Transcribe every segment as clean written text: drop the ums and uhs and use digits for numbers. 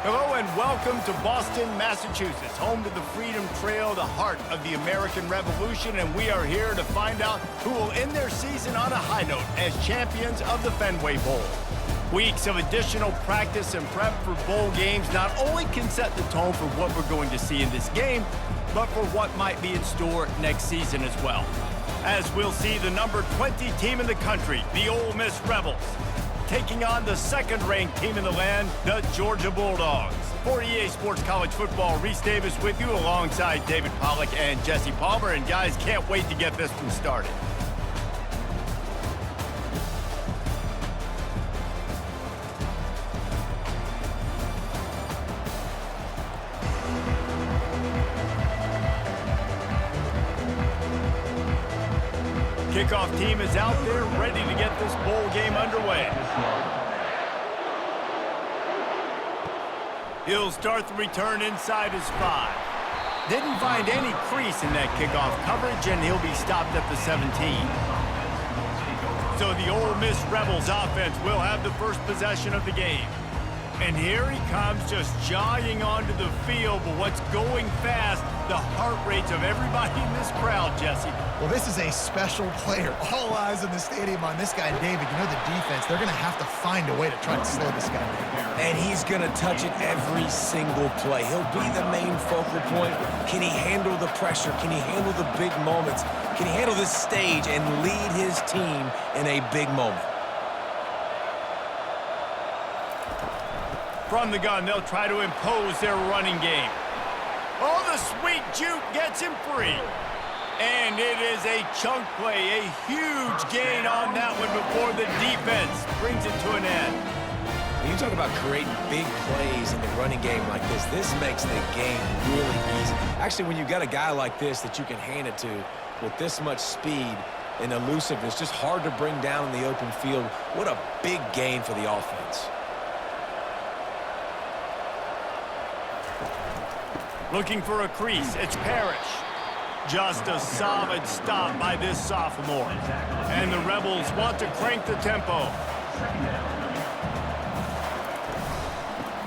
Hello and welcome to Boston, Massachusetts, home to the Freedom Trail, the heart of the American Revolution, and we are here to find out who will end their season on a high note as champions of the Fenway Bowl. Weeks of additional practice and prep for bowl games not only can set the tone for what we're going to see in this game, but for what might be in store next season as well. As we'll see the number 20 team in the country, the Ole Miss Rebels, taking on the second-ranked team in the land, the Georgia Bulldogs. For EA Sports College Football, Reese Davis with you alongside David Pollack and Jesse Palmer. And guys, can't wait to get this one started. Kickoff team is out there ready to get this bowl game underway. He'll start the return inside his 5. Didn't find any crease in that kickoff coverage, and he'll be stopped at the 17. So the Ole Miss Rebels offense will have the first possession of the game. And here he comes, just jogging onto the field, but what's going fast, the heart rates of everybody in this crowd, Jesse. Well, this is a special player. All eyes in the stadium on this guy. And David, you know the defense, they're going to have to find a way to try to slow this guy down. And he's going to touch it every single play. He'll be the main focal point. Can he handle the pressure? Can he handle the big moments? Can he handle this stage and lead his team in a big moment? From the gun, they'll try to impose their running game. Oh, the sweet juke gets him free. And it is a chunk play, a huge gain on that one before the defense brings it to an end. When you talk about creating big plays in the running game like this makes the game really easy. Actually, when you've got a guy like this that you can hand it to with this much speed and elusiveness, just hard to bring down in the open field, what a big gain for the offense. Looking for a crease, it's Parrish. Just a solid stop by this sophomore. And the Rebels want to crank the tempo.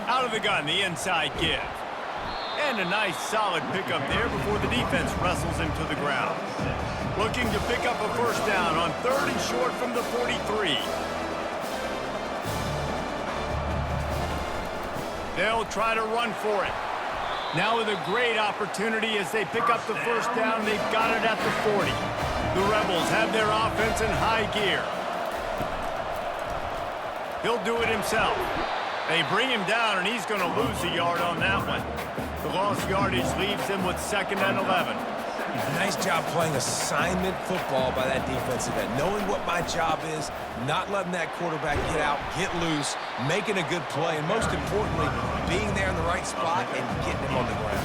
Out of the gun, the inside give. And a nice solid pickup there before the defense wrestles him to the ground. Looking to pick up a first down on 3rd and short from the 43. They'll try to run for it. Now with a great opportunity as they pick up the first down, they've got it at the 40. The Rebels have their offense in high gear. He'll do it himself. They bring him down, and he's going to lose a yard on that one. The lost yardage leaves him with 2nd and 11. Nice job playing assignment football by that defensive end. Knowing what my job is, not letting that quarterback get out, get loose, making a good play, and most importantly, being there in the right spot and getting him on the ground.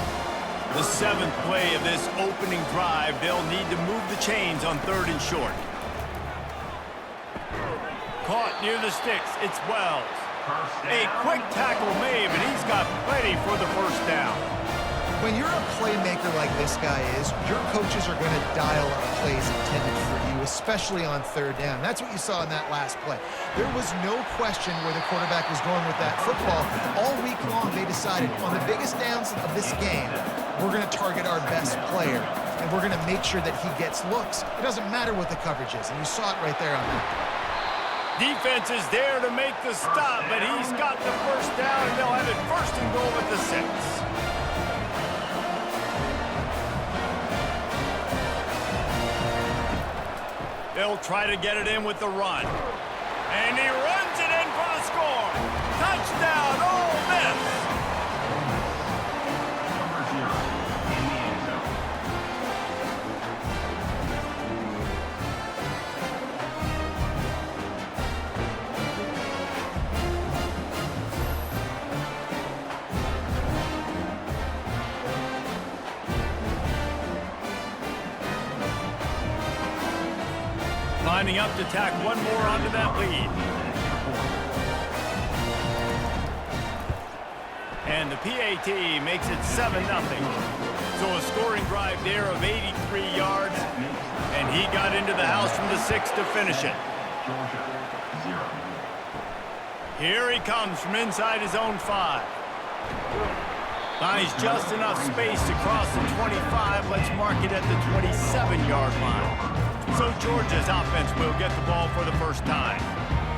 The 7th play of this opening drive, they'll need to move the chains on 3rd and short. Caught near the sticks, it's Wells. A quick tackle made, but he's got plenty for the first down. When you're a playmaker like this guy is, your coaches are going to dial up plays intended for you, especially on 3rd down. That's what you saw in that last play. There was no question where the quarterback was going with that football. All week long, they decided on the biggest downs of this game, we're going to target our best player, and we're going to make sure that he gets looks. It doesn't matter what the coverage is, and you saw it right there on that. Defense is there to make the stop, but he's got the first down, and they'll have it 1st and goal at the 6. They'll try to get it in with the run. And he runs it in for the score. Touchdown, Ole Miss. Lining up to tack one more onto that lead. And the PAT makes it 7-0. So a scoring drive there of 83 yards. And he got into the house from the 6 to finish it. Here he comes from inside his own 5. Finds just enough space to cross the 25. Let's mark it at the 27-yard line. So Georgia's offense will get the ball for the first time.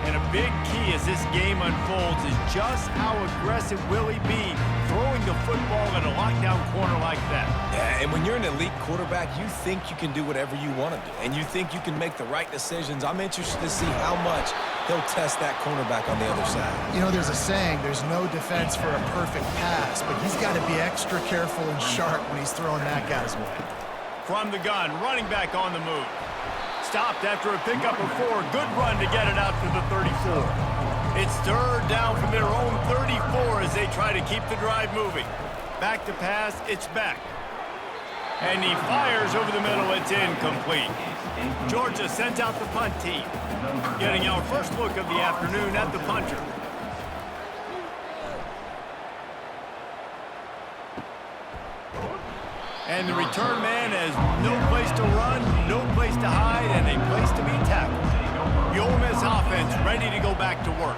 And a big key as this game unfolds is just how aggressive will he be throwing the football at a lockdown corner like that. Yeah, and when you're an elite quarterback, you think you can do whatever you want to do. And you think you can make the right decisions. I'm interested to see how much he'll test that cornerback on the other side. You know, there's a saying, there's no defense for a perfect pass, but he's got to be extra careful and sharp when he's throwing that guy's way. From the gun, running back on the move. Stopped after a pickup of 4. Good run to get it out to the 34. It's third down from their own 34 as they try to keep the drive moving. Back to pass, it's back. And he fires over the middle, it's incomplete. Georgia sends out the punt team. Getting our first look of the afternoon at the punter. And the return man has no place to run, no place to hide, and a place to be tackled. The Ole Miss offense ready to go back to work.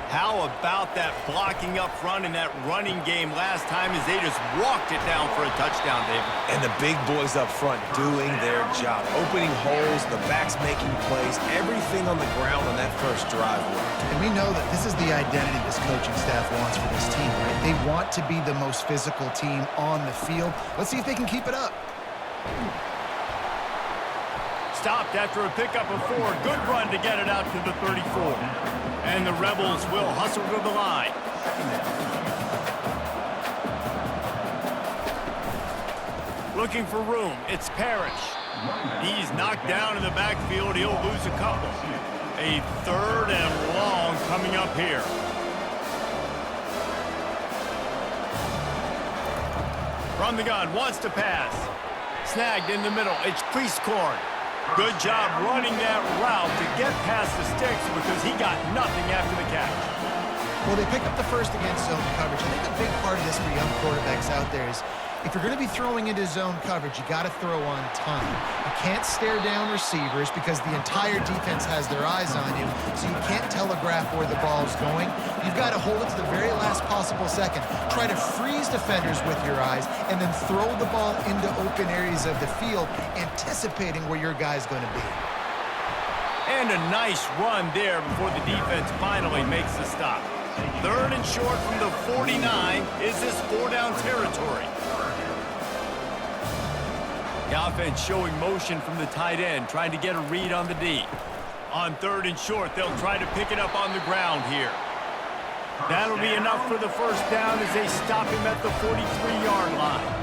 How about that blocking up front in that running game last time as they just walked it down for a touchdown, David? And the big boys up front doing their job. Opening holes, the backs making plays, everything on the ground on that first drive worked. And we know that this is the identity this coaching staff wants for this team, right? They want to be the most physical team on the field. Let's see if they can keep it up. Stopped after a pickup of 4. Good run to get it out to the 34. And the Rebels will hustle to the line. Looking for room. It's Parrish. He's knocked down in the backfield. He'll lose a couple. A third and long coming up here. From the gun, wants to pass. Snagged in the middle. It's Priestcorn. Good job running that route to get past the sticks because he got nothing after the catch. Well, they pick up the first against zone coverage. I think a big part of this for young quarterbacks out there is if you're going to be throwing into zone coverage, you got to throw on time. You can't stare down receivers because the entire defense has their eyes on you, so you can't telegraph where the ball's going. You've got to hold it to the very last possible second. Try to freeze defenders with your eyes and then throw the ball into open areas of the field, anticipating where your guy's going to be. And a nice run there before the defense finally makes the stop. Third and short from the 49. Is this 4-down territory? The offense showing motion from the tight end, trying to get a read on the D. On third and short, they'll try to pick it up on the ground here. That'll be enough for the first down as they stop him at the 43-yard line.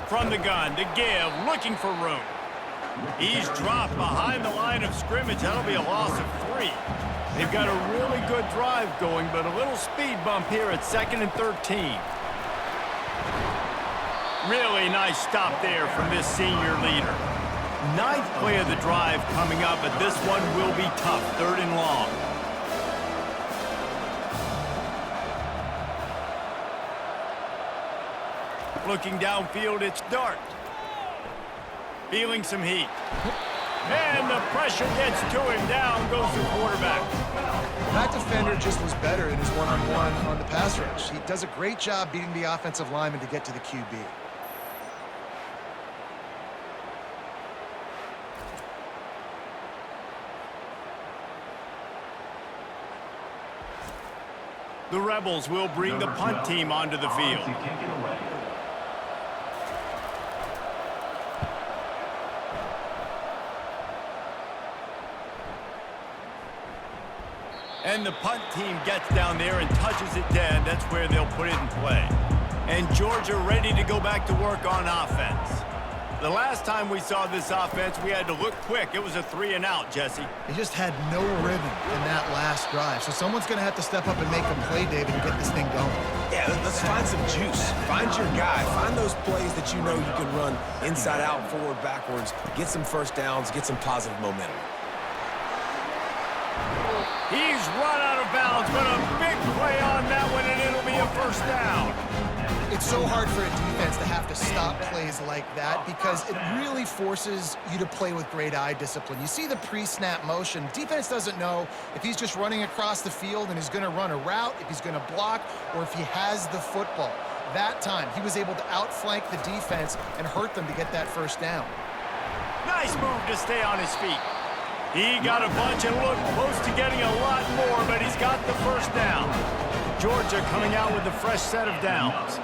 From the gun to give, looking for room. He's dropped behind the line of scrimmage. That'll be a loss of 3. They've got a really good drive going, but a little speed bump here at 2nd and 13. Really nice stop there from this senior leader. 9th play of the drive coming up, but this one will be tough. 3rd and long. Looking downfield, it's Dart. Feeling some heat. And the pressure gets to him. Down goes the quarterback. That defender just was better in his one-on-one on the pass rush. He does a great job beating the offensive lineman to get to the QB. The Rebels will bring the punt team onto the field. And the punt team gets down there and touches it dead. That's where they'll put it in play. And Georgia ready to go back to work on offense. The last time we saw this offense, we had to look quick. It was a 3-and-out, Jesse. They just had no rhythm in that last drive. So someone's going to have to step up and make a play, David, and get this thing going. Yeah, let's find some juice. Find your guy. Find those plays that you know you can run inside out, forward, backwards. Get some first downs. Get some positive momentum. He's run out of bounds, but a big play on that one, and it'll be a first down. If It's so hard for a defense to have to stop plays like that because it really forces you to play with great eye discipline. You see the pre-snap motion. Defense doesn't know if he's just running across the field and he's going to run a route, if he's going to block, or if he has the football. That time, he was able to outflank the defense and hurt them to get that first down. Nice move to stay on his feet. He got a bunch and looked close to getting a lot more, but he's got the first down. Georgia coming out with a fresh set of downs.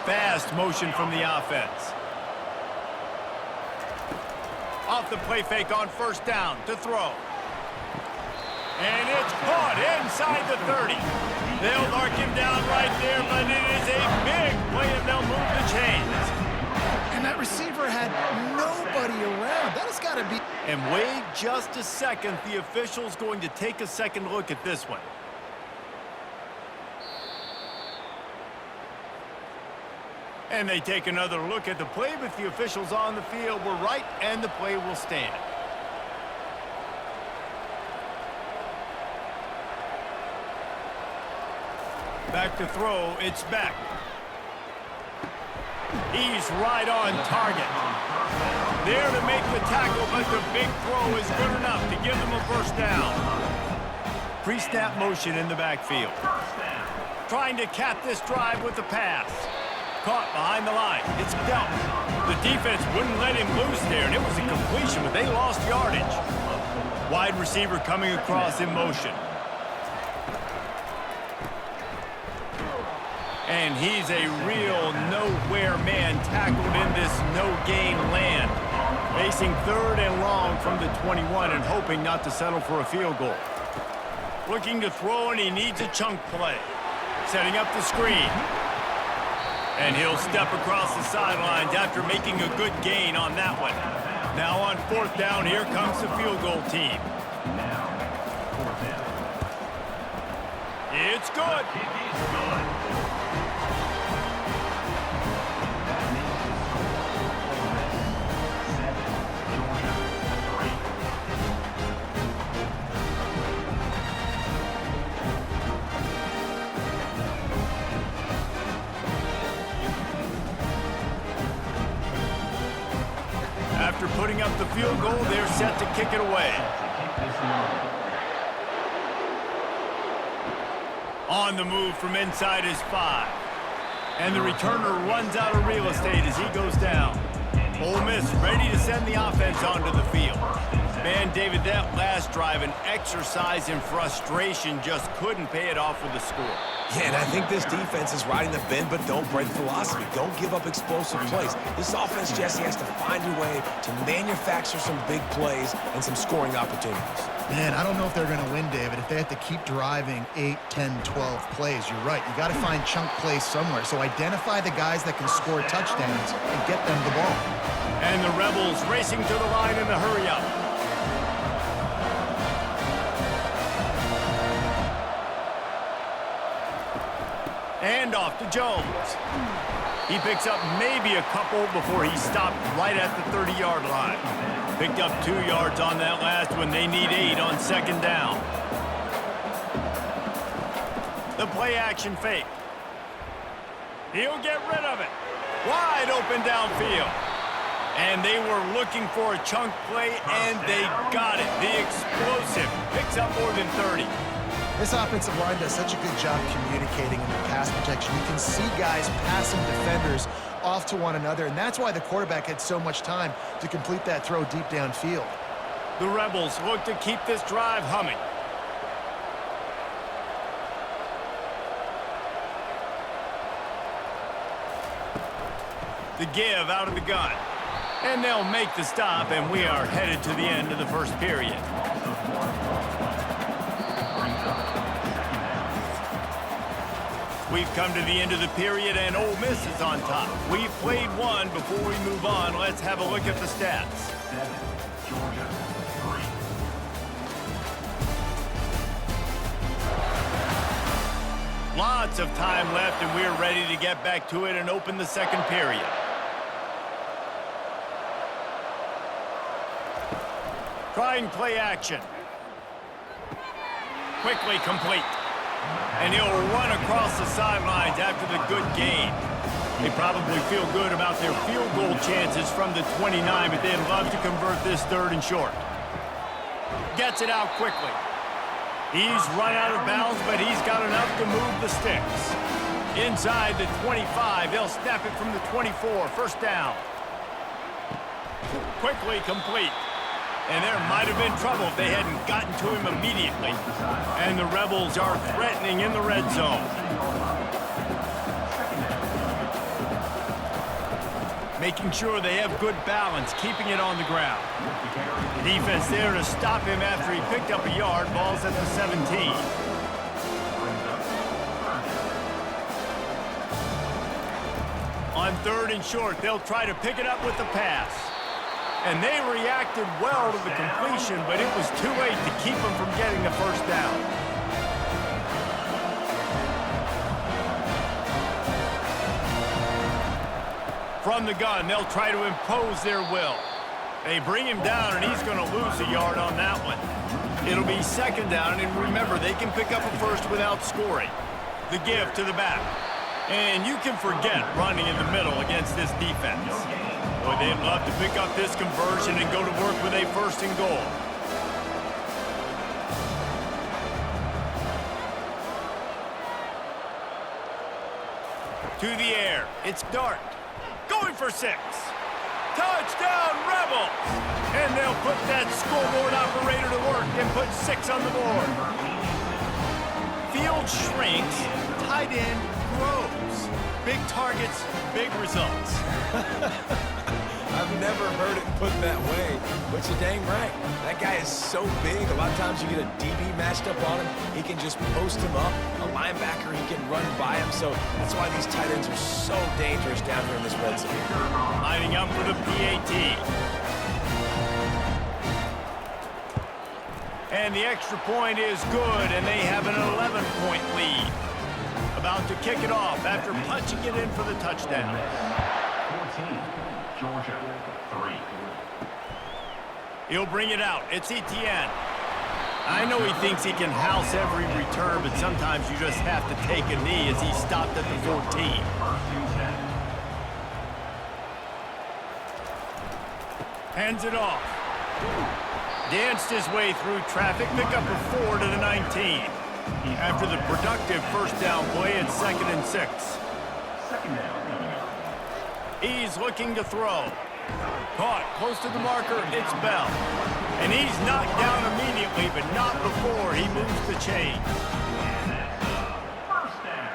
Fast motion from the offense. Off the play fake on first down to throw. And it's caught inside the 30. They'll mark him down right there, but it is a big play, and they'll move the chains. And that receiver had nobody around. That has got to be... And wait just a second. The official's going to take a second look at this one. And they take another look at the play, but the officials on the field were right, and the play will stand. Back to throw, it's back. He's right on target. There to make the tackle, but the big throw is good enough to give them a first down. Pre-snap motion in the backfield. Trying to cap this drive with the pass. Caught behind the line. It's dealt. The defense wouldn't let him loose there, and it was a completion, but they lost yardage. Wide receiver coming across in motion. And he's a real nowhere man tackled in this no-gain land. Facing third and long from the 21 and hoping not to settle for a field goal. Looking to throw, and he needs a chunk play. Setting up the screen. And he'll step across the sidelines after making a good gain on that one. Now on fourth down, here comes the field goal team. It's good. After putting up the field goal, they're set to kick it away. On the move from inside his 5. And the returner runs out of real estate as he goes down. Ole Miss ready to send the offense onto the field. Man, David, that last drive, an exercise in frustration, just couldn't pay it off with a score. Yeah, and I think this defense is riding the bend but don't break philosophy. Don't give up explosive plays. This offense, Jesse, has to find a way to manufacture some big plays and some scoring opportunities. Man, I don't know if they're going to win, David, if they have to keep driving 8, 10, 12 plays. You're right. You got to find chunk plays somewhere. So identify the guys that can score touchdowns and get them the ball. And the Rebels racing to the line in the hurry-up. And off to Jones. He picks up maybe a couple before he stopped right at the 30-yard line. Picked up 2 yards on that last one. They need 8 on second down. The play action fake. He'll get rid of it. Wide open downfield. And they were looking for a chunk play, and they got it. The explosive picks up more than 30. This offensive line does such a good job communicating in the pass protection. You can see guys passing defenders off to one another, and that's why the quarterback had so much time to complete that throw deep downfield. The Rebels look to keep this drive humming. The give out of the gun. And they'll make the stop, and we are headed to the end of the first period. We've come to the end of the period, and Ole Miss is on top. We've played one. Before we move on, let's have a look at the stats. Lots of time left, and we're ready to get back to it and open the second period. Trying play action. Quickly complete. And he'll run across the sidelines after the good gain. They probably feel good about their field goal chances from the 29, but they'd love to convert this 3rd and short. Gets it out quickly. He's run out of bounds, but he's got enough to move the sticks. Inside the 25, they'll snap it from the 24, 1st down. Quickly complete. And there might have been trouble if they hadn't gotten to him immediately. And the Rebels are threatening in the red zone. Making sure they have good balance, keeping it on the ground. Defense there to stop him after he picked up a yard. Ball's at the 17. On 3rd and short, they'll try to pick it up with the pass. And they reacted well to the completion, but it was too late to keep them from getting the 1st down. From the gun, they'll try to impose their will. They bring him down, and he's going to lose a yard on that one. It'll be 2nd down, and remember, they can pick up a 1st without scoring. The give to the back. And you can forget running in the middle against this defense. Boy, they'd love to pick up this conversion and go to work with a 1st and goal. To the air. It's Dart. Going for 6. Touchdown, Rebels! And they'll put that scoreboard operator to work and put 6 on the board. Field shrinks, tight end grows. Big targets, big results. I've never heard it put that way, but you're dang right. That guy is so big. A lot of times you get a DB matched up on him. He can just post him up. A linebacker, he can run by him. So that's why these tight ends are so dangerous down here in this red zone. Lining up for the PAT. And the extra point is good, and they have an 11-point lead. About to kick it off after punching it in for the touchdown. 14, Georgia, 3. He'll bring it out. It's Etienne. I know he thinks he can house every return, but sometimes you just have to take a knee as he stopped at the 14. Hands it off. Danced his way through traffic, pick up a 4 to the 19. After the productive 1st down play, it's 2nd and 6. 2nd down. He's looking to throw. Caught close to the marker, it's Bell. And he's knocked down immediately, but not before he moves the chain. And that's the 1st down.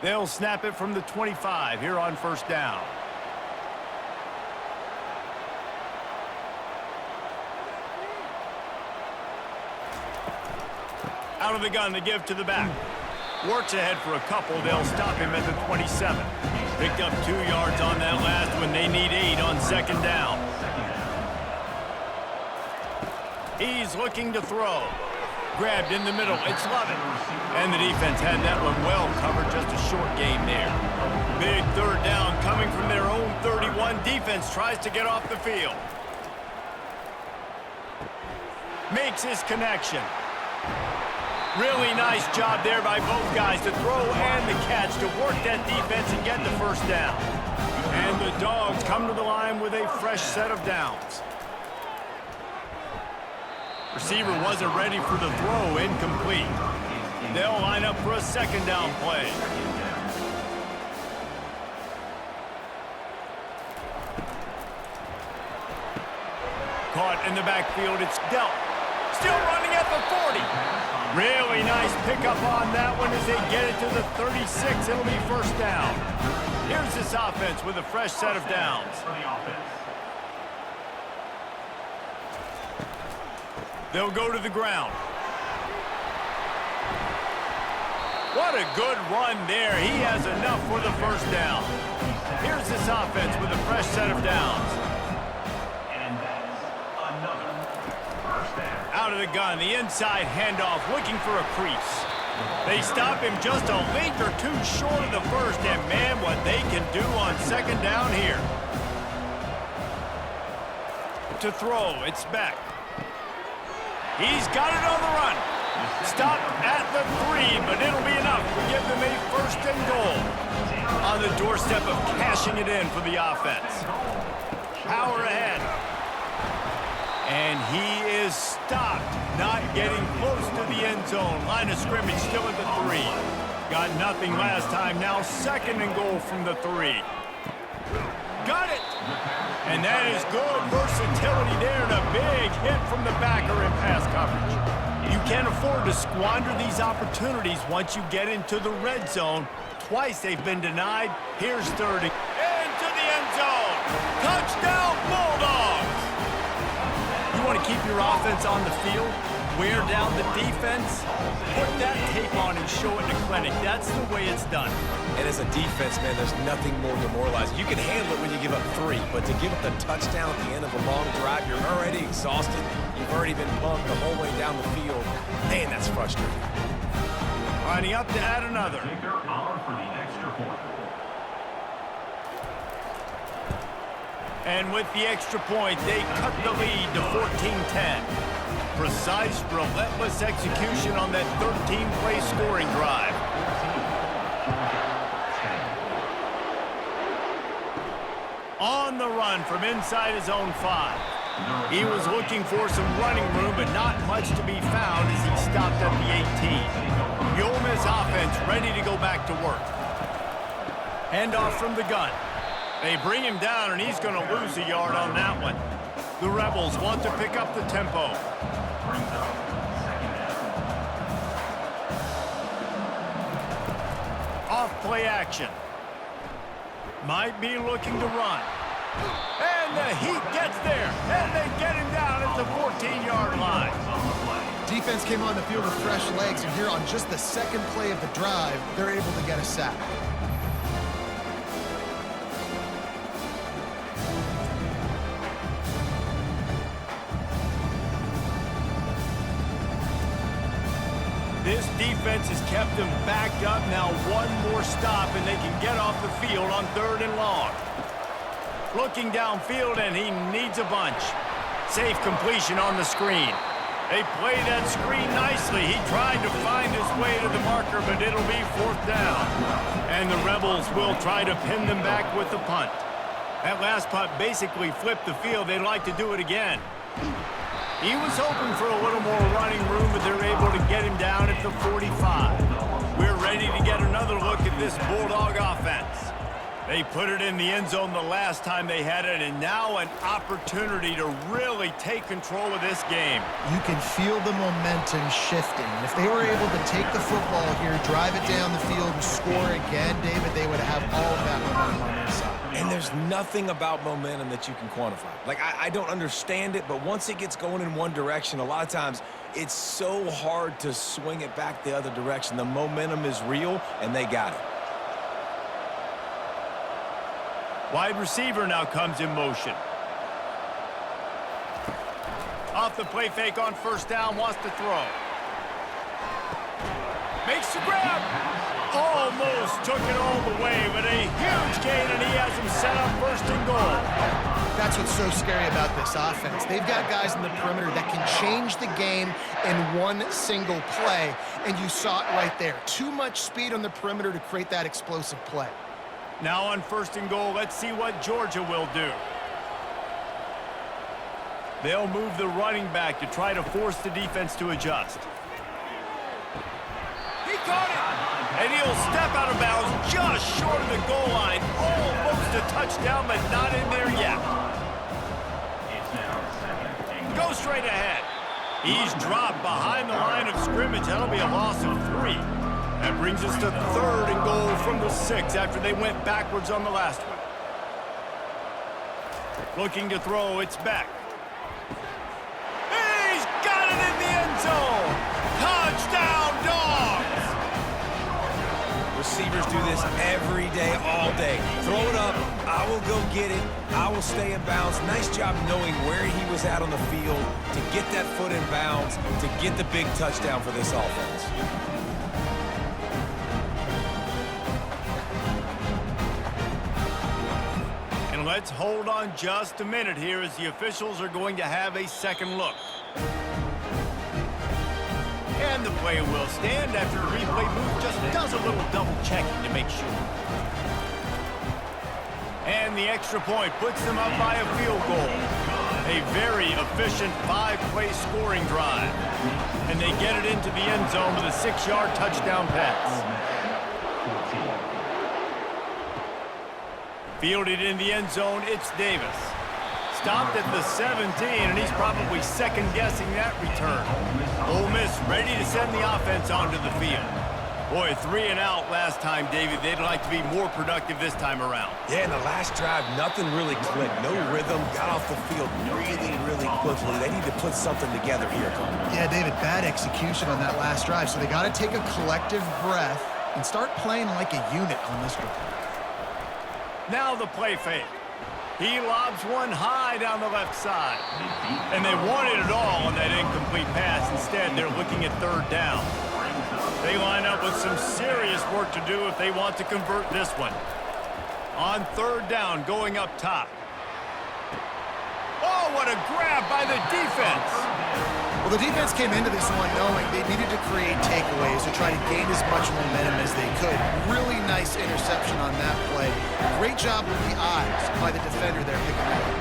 They'll snap it from the 25 here on 1st down. Out of the gun, the give to the back. Works ahead for a couple. They'll stop him at the 27. Picked up 2 yards on that last one. They need 8 on 2nd down. He's looking to throw. Grabbed in the middle. It's Lovett. And the defense had that one well covered. Just a short game there. Big 3rd down coming from their own 31. Defense tries to get off the field. Makes his connection. Really nice job there by both guys to throw and the catch to work that defense and get the 1st down. And the Dogs come to the line with a fresh set of downs. Receiver wasn't ready for the throw, incomplete. They'll line up for a 2nd down play. Caught in the backfield, it's Delp. Still running at the 40. Really nice pickup on that one as they get it to the 36. It'll be 1st down. Here's this offense with a fresh set of downs. They'll go to the ground. What a good run there. He has enough for the 1st down. Here's this offense with a fresh set of downs. Out of the gun, the inside handoff, looking for a crease. They stop him just a link or 2 short of the 1st, and man, what they can do on 2nd down here. to throw. It's Beck. He's got it on the run. Stop at the 3, but it'll be enough to give them a 1st and goal. On the doorstep of cashing it in for the offense. Power ahead. And he is stopped, not getting close to the end zone. Line of scrimmage still at the 3. Got nothing last time. Now 2nd and goal from the 3. Got it! And that is good versatility there, and a big hit from the backer in pass coverage. You can't afford to squander these opportunities once you get into the red zone. Twice they've been denied. Here's 3rd. Into the end zone. Touchdown, Bulldogs! You want to keep your offense on the field? Wear down the defense? Put that tape on and show it to clinic. That's the way it's done. And as a defense, man, there's nothing more demoralizing. You can handle it when you give up 3, but to give up the touchdown at the end of a long drive, you're already exhausted. You've already been bumped the whole way down the field. Man, that's frustrating. Lining up to add another. Kicker on for the extra point. And with the extra point, they cut the lead to 14-10. Precise, relentless execution on that 13-play scoring drive. On the run from inside his own 5. He was looking for some running room, but not much to be found as he stopped at the 18. The Ole Miss offense ready to go back to work. Handoff from the gun. They bring him down, and he's going to lose a yard on that one. The Rebels want to pick up the tempo. Off play action. Might be looking to run. And the Heat gets there, and they get him down at the 14-yard line. Defense came on the field with fresh legs, and here on just the 2nd play of the drive, they're able to get a sack. This defense has kept them backed up. Now one more stop, and they can get off the field on 3rd and long. Looking downfield, and he needs a bunch. Safe completion on the screen. They play that screen nicely. He tried to find his way to the marker, but it'll be 4th down. And the Rebels will try to pin them back with the punt. That last punt basically flipped the field. They'd like to do it again. He was hoping for a little more running room, but they're able to get him down at the 45. We're ready to get another look at this Bulldog offense. They put it in the end zone the last time they had it, and now an opportunity to really take control of this game. You can feel the momentum shifting. If they were able to take the football here, drive it down the field, and score again, David, they would have all of that momentum on their side. And there's nothing about momentum that you can quantify. Like, I don't understand it, but once it gets going in one direction, a lot of times it's so hard to swing it back the other direction. The momentum is real, and they got it. Wide receiver now comes in motion. Off the play fake on 1st down, wants to throw. Makes the grab. Almost took it all the way, but a huge gain, and he has him set up 1st and goal. That's what's so scary about this offense. They've got guys in the perimeter that can change the game in one single play, and you saw it right there. Too much speed on the perimeter to create that explosive play. Now on 1st and goal, let's see what Georgia will do. They'll move the running back to try to force the defense to adjust. He caught it! And he'll step out of bounds just short of the goal line. Almost a touchdown, but not in there yet. Go straight ahead. He's dropped behind the line of scrimmage. That'll be a loss of 3. That brings us to 3rd and goal from the 6 after they went backwards on the last one. Looking to throw, it's back. He's got it in the end zone! Touchdown, Dogs! Receivers do this every day, all day. Throw it up, I will go get it, I will stay in bounds. Nice job knowing where he was at on the field to get that foot in bounds, to get the big touchdown for this offense. Let's hold on just a minute here as the officials are going to have a second look. And the play will stand after the replay booth just does a little double checking to make sure. And the extra point puts them up by a field goal. A very efficient 5-play scoring drive. And they get it into the end zone with a 6-yard touchdown pass. Fielded in the end zone, it's Davis. Stopped at the 17, and he's probably second-guessing that return. Ole Miss ready to send the offense onto the field. Boy, 3 and out last time, David. They'd like to be more productive this time around. Yeah, in the last drive, nothing really clicked. No rhythm, got off the field really, really quickly. They need to put something together here. Yeah, David, bad execution on that last drive, so they got to take a collective breath and start playing like a unit on this one. Now the play fake. He lobs one high down the left side. And they wanted it all on that incomplete pass. Instead, they're looking at third down. They line up with some serious work to do if they want to convert this one. On third down, going up top. Oh, what a grab by the defense. Well, the defense came into this one knowing they needed to create takeaways to try to gain as much momentum as they could. Really nice interception on that play. Great job with the eyes by the defender there picking that up.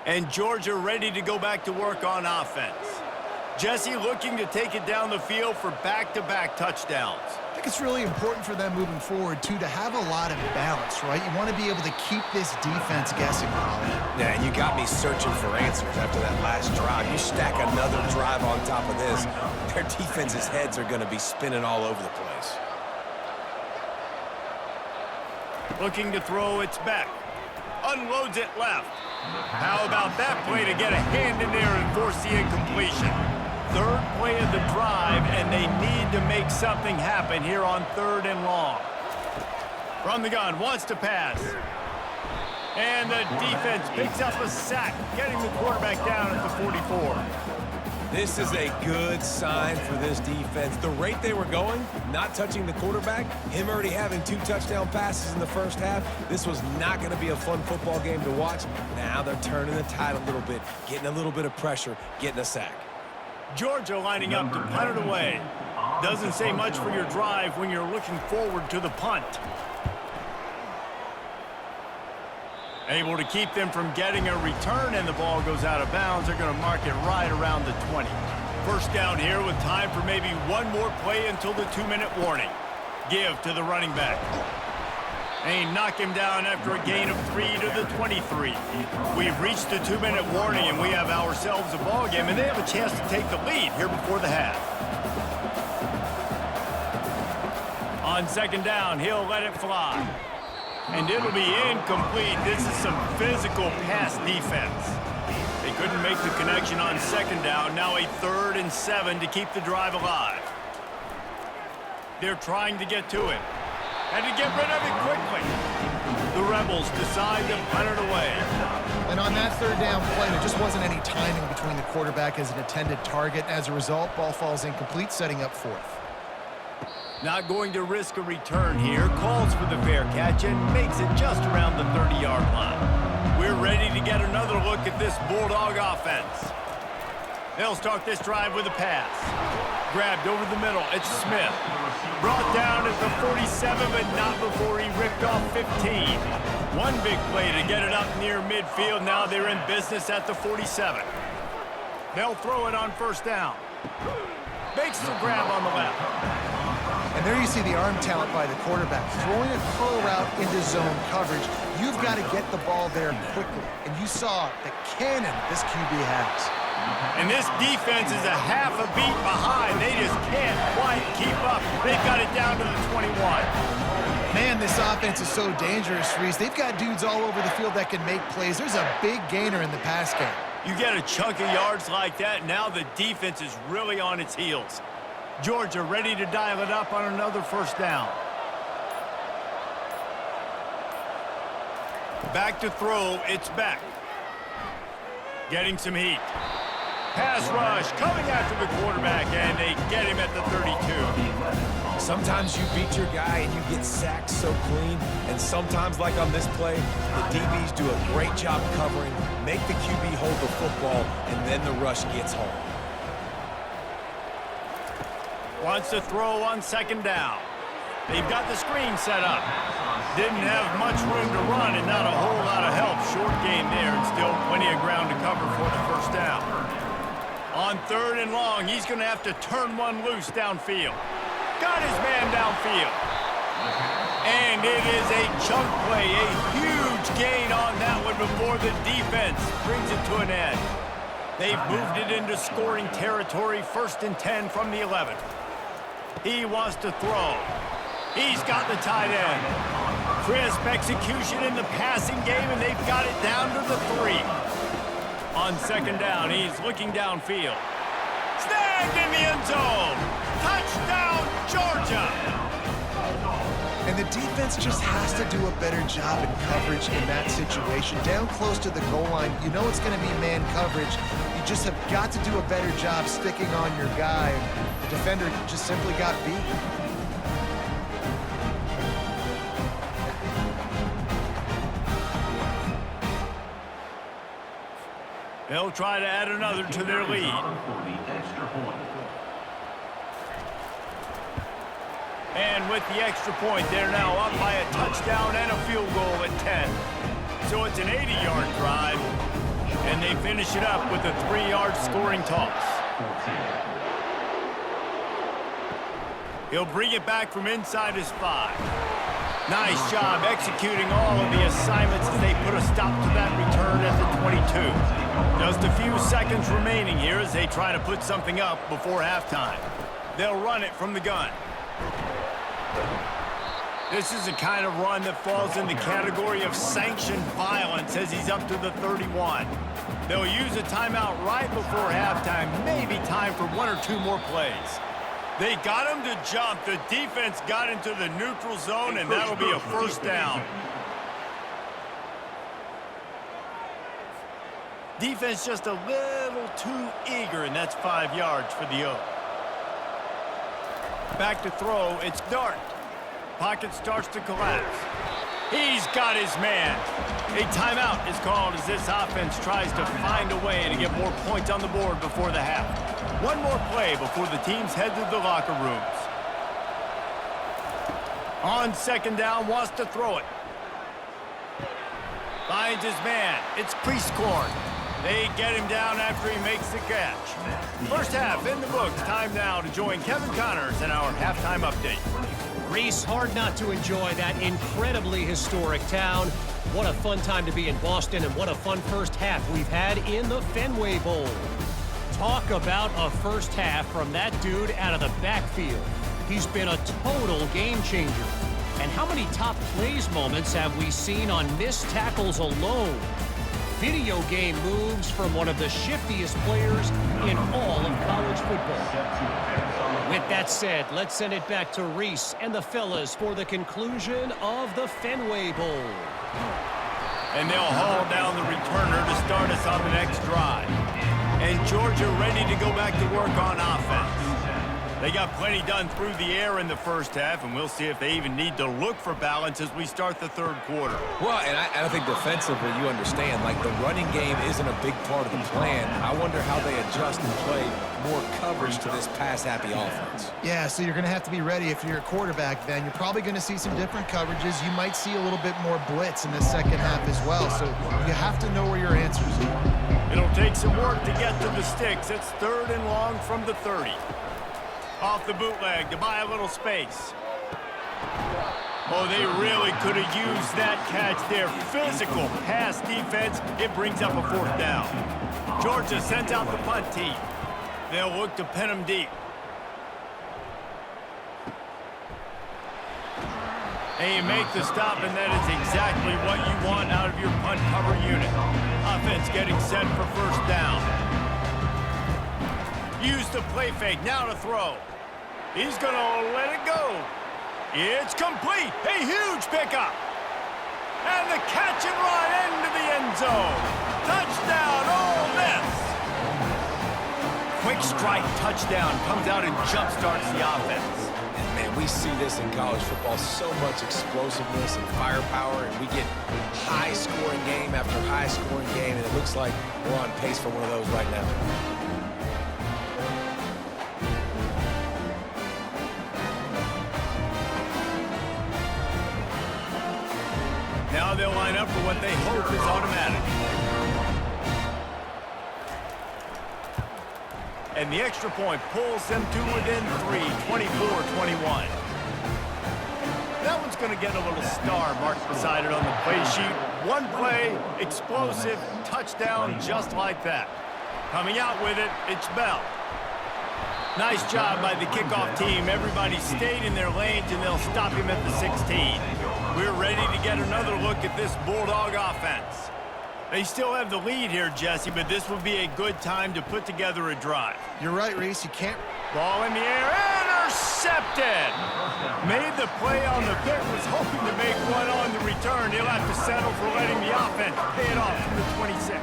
And Georgia ready to go back to work on offense. Jesse looking to take it down the field for back-to-back touchdowns. I think it's really important for them moving forward, too, to have a lot of balance, right? You want to be able to keep this defense guessing, Holly. Yeah, and you got me searching for answers after that last drive. You stack another drive on top of this, their defense's heads are going to be spinning all over the place. Looking to throw, it's back. Unloads it left. How about that play to get a hand in there and force the incompletion? Third play of the drive, and they need to make something happen here on third and long. From the gun, wants to pass. And the defense picks up a sack, getting the quarterback down at the 44. This is a good sign for this defense. The rate they were going, not touching the quarterback, him already having 2 touchdown passes in the first half, this was not going to be a fun football game to watch. Now they're turning the tide a little bit, getting a little bit of pressure, getting a sack. Georgia lining up to punt it away. Doesn't say much for your drive when you're looking forward to the punt. Able to keep them from getting a return, and the ball goes out of bounds. They're going to mark it right around the 20. First down here with time for maybe one more play until the 2-minute warning. Give to the running back. They knock him down after a gain of 3 to the 23. We've reached the 2-minute warning, and we have ourselves a ball game, and they have a chance to take the lead here before the half. On second down, he'll let it fly. And it'll be incomplete. This is some physical pass defense. They couldn't make the connection on second down. Now a 3rd and 7 to keep the drive alive. They're trying to get to it. And to get rid of it quickly. The Rebels decide to punt it away. And on that third down play, there just wasn't any timing between the quarterback as an intended target. As a result, ball falls incomplete, setting up 4th. Not going to risk a return here. Calls for the fair catch and makes it just around the 30-yard line. We're ready to get another look at this Bulldog offense. They'll start this drive with a pass. Grabbed over the middle. It's Smith. Brought down at the 47, but not before he ripped off 15. One big play to get it up near midfield. Now they're in business at the 47. They'll throw it on first down. Makes the grab on the left. And there you see the arm talent by the quarterback. Throwing a curl route into zone coverage, you've got to get the ball there quickly. And you saw the cannon this QB has. And this defense is a half a beat behind. They just can't quite keep up. They've got it down to the 21. Man, this offense is so dangerous, Reese. They've got dudes all over the field that can make plays. There's a big gainer in the pass game. You get a chunk of yards like that, now the defense is really on its heels. Georgia ready to dial it up on another first down. Back to throw, it's back. Getting some heat. Pass rush coming after the quarterback, and they get him at the 32. Sometimes you beat your guy and you get sacked so clean, and sometimes, like on this play, the DBs do a great job covering, make the QB hold the football, and then the rush gets home. Wants to throw on second down. They've got the screen set up. Didn't have much room to run and not a whole lot of help. Short game there and still plenty of ground to cover for the first down. On third and long, he's going to have to turn one loose downfield. Got his man downfield. And it is a chunk play, a huge gain on that one before the defense brings it to an end. They've moved it into scoring territory, 1st and 10 from the 11. He wants to throw. He's got the tight end. Crisp execution in the passing game, and they've got it down to the 3. On second down, he's looking downfield. Snagged in the end zone. Touchdown, Georgia. And the defense just has to do a better job in coverage in that situation. Down close to the goal line, you know it's going to be man coverage. You just have got to do a better job sticking on your guy. The defender just simply got beat. They'll try to add another to their lead. And with the extra point, they're now up by a touchdown and a field goal at 10. So it's an 80-yard drive, and they finish it up with a 3-yard scoring toss. He'll bring it back from inside his 5. Nice job executing all of the assignments as they put a stop to that return at the 22. Just a few seconds remaining here as they try to put something up before halftime. They'll run it from the gun. This is the kind of run that falls in the category of sanctioned violence as he's up to the 31. They'll use a timeout right before halftime, maybe time for 1 or 2 more plays. They got him to jump. The defense got into the neutral zone, and that'll be a first down. Defense just a little too eager, and that's 5 yards for the O. Back to throw, it's Dart. Pocket starts to collapse. He's got his man. A timeout is called as this offense tries to find a way to get more points on the board before the half. 1 more play before the teams head to the locker rooms. On second down, wants to throw it. Finds his man. It's Priestcorn. They get him down after he makes the catch. First half in the books. Time now to join Kevin Connors in our halftime update. Reese, hard not to enjoy that incredibly historic town. What a fun time to be in Boston, and what a fun first half we've had in the Fenway Bowl. Talk about a first half from that dude out of the backfield. He's been a total game changer. And how many top plays moments have we seen on missed tackles alone? Video game moves from one of the shiftiest players in all of college football. With that said, let's send it back to Reese and the fellas for the conclusion of the Fenway Bowl. And they'll haul down the returner to start us on the next drive. And Georgia ready to go back to work on offense. They got plenty done through the air in the first half, and we'll see if they even need to look for balance as we start the third quarter. Well, and I think defensively, you understand, like the running game isn't a big part of the plan. I wonder how they adjust and play more coverage to this pass-happy offense. Yeah, so you're going to have to be ready if you're a quarterback then. You're probably going to see some different coverages. You might see a little bit more blitz in the second half as well, so you have to know where your answers are. It'll take some work to get to the sticks. It's 3rd and long from the 30. Off the bootleg to buy a little space. Oh, they really could have used that catch there. Physical pass defense. It brings up a 4th down. Georgia sends out the punt team. They'll look to pin them deep. And you make the stop, and that is exactly what you want out of your punt cover unit. Offense getting set for first down. Use the play fake, now to throw. He's going to let it go. It's complete. A huge pickup. And the catch and run into the end zone. Touchdown, Ole Miss. quick strike touchdown comes out and jump-starts the offense. And man, we see this in college football, so much explosiveness and firepower, and we get high-scoring game after high-scoring game, and it looks like we're on pace for one of those right now. Now they'll line up for what they hope is automatic. And the extra point pulls them to within 3, 24-21. That one's going to get a little star marked beside it on the play sheet. One play, explosive, touchdown just like that. Coming out with it, it's Bell. Nice job by the kickoff team. Everybody stayed in their lanes, and they'll stop him at the 16. We're ready to get another look at this Bulldog offense. They still have the lead here, Jesse, but this would be a good time to put together a drive. You're right, Reese. You can't... Ball in the air, intercepted! Made the play on the pick, was hoping to make one on the return. He'll have to settle for letting the offense pay it off from the 26.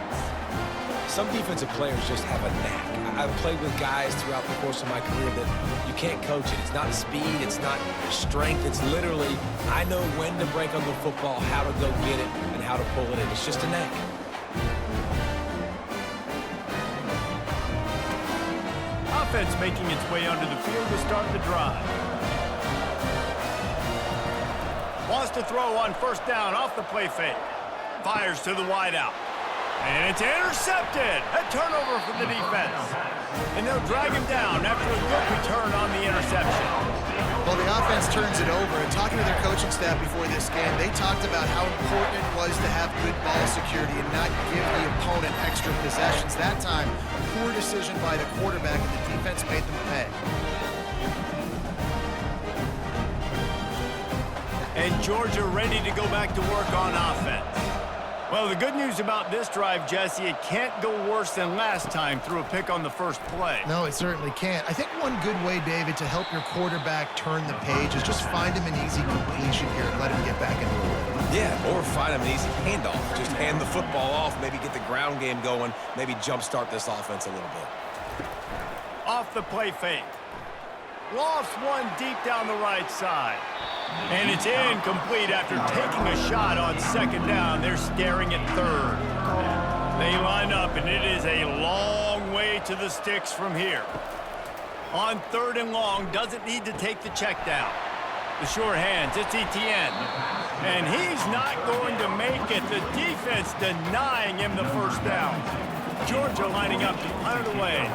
Some defensive players just have a knack. I've played with guys throughout the course of my career that you can't coach it. It's not speed, it's not strength. It's literally, I know when to break on the football, how to go get it, and how to pull it in. It's just a knack. Offense making its way onto the field to start the drive. Wants to throw on first down off the play fake. Fires to the wideout. And it's intercepted. A turnover for the defense. And they'll drag him down after a good return on the interception. Well, the offense turns it over, and talking to their coaching staff before this game, they talked about how important it was to have good ball security and not give the opponent extra possessions. That time, poor decision by the quarterback, and the defense made them pay. And Georgia ready to go back to work on offense. Well, the good news about this drive, Jesse, it can't go worse than last time through a pick on the first play. No, it certainly can't. I think one good way, David, to help your quarterback turn the page is just find him an easy completion here and let him get back into the rhythm. Yeah, or find him an easy handoff. Just hand the football off, maybe get the ground game going, maybe jumpstart this offense a little bit. Off the play fake. Lofts one deep down the right side. And it's incomplete after taking a shot on second down. They're staring at third. They line up, and it is a long way to the sticks from here. On third and long, doesn't need to take the check down. The sure hands, it's Etienne. And he's not going to make it. The defense denying him the first down. Georgia lining up to punt it away.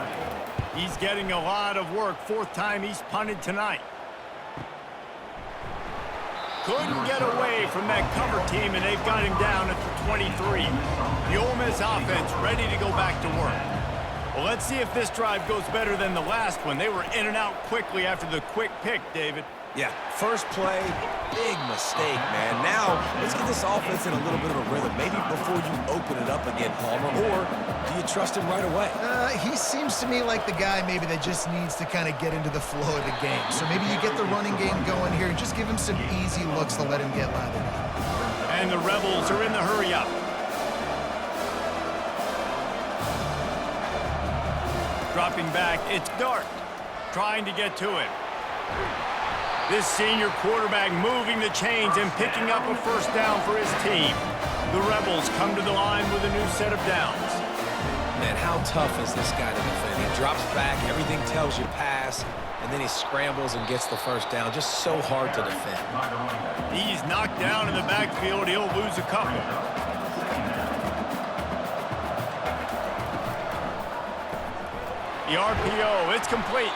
He's getting a lot of work. Fourth time he's punted tonight. Couldn't get away from that cover team, and they've got him down at the 23. The Ole Miss offense ready to go back to work. Well, let's see if this drive goes better than the last one. They were in and out quickly after the quick pick, David. Yeah, first play, big mistake, man. Now, let's get this offense in a little bit of a rhythm. Maybe before you open it up again, Palmer, or do you trust him right away? He seems to me like the guy maybe that just needs to kind of get into the flow of the game. So maybe you get the running game going here and just give him some easy looks to let him get lathered up. And the Rebels are in the hurry-up. Dropping back, it's Dart, trying to get to it. This senior quarterback moving the chains and picking up a first down for his team. The Rebels come to the line with a new set of downs. Man, how tough is this guy to defend? He drops back, everything tells you pass, and then he scrambles and gets the first down. Just so hard to defend. He's knocked down in the backfield. He'll lose a couple. The RPO, it's complete.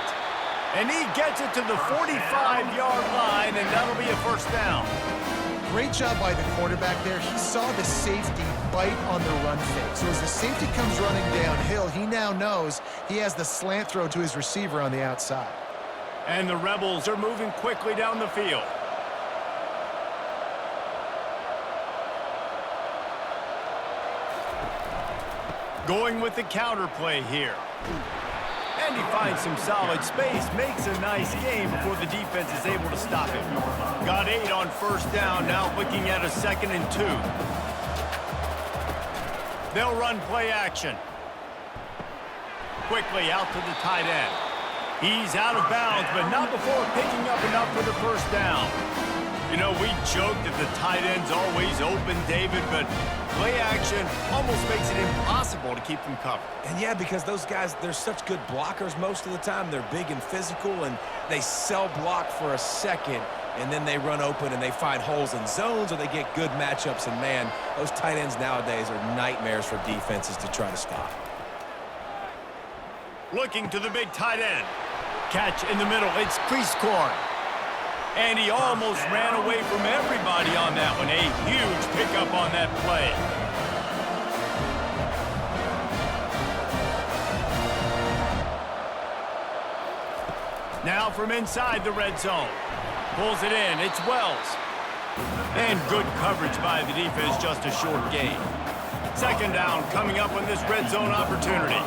And he gets it to the 45-yard line, and that'll be a first down. Great job by the quarterback there. He saw the safety bite on the run fake. So as the safety comes running downhill, he now knows he has the slant throw to his receiver on the outside. And the Rebels are moving quickly down the field. Going with the counter play here. And he finds some solid space, makes a nice game before the defense is able to stop him. Got 8 on first down, now looking at a 2nd and 2. They'll run play action. quickly out to the tight end. He's out of bounds, but not before picking up enough for the first down. You know, we joke that the tight end's always open, David, but play action almost makes it impossible to keep them covered. And yeah, because those guys, they're such good blockers most of the time. They're big and physical, and they sell block for a second, and then they run open and they find holes in zones, or they get good matchups. And man, those tight ends nowadays are nightmares for defenses to try to stop. Looking to the big tight end. Catch in the middle. It's crease corner. And he almost ran away from everybody on that one. A huge pickup on that play. Now from inside the red zone. Pulls it in. It's Wells. And good coverage by the defense, just a short gain. Second down coming up on this red zone opportunity.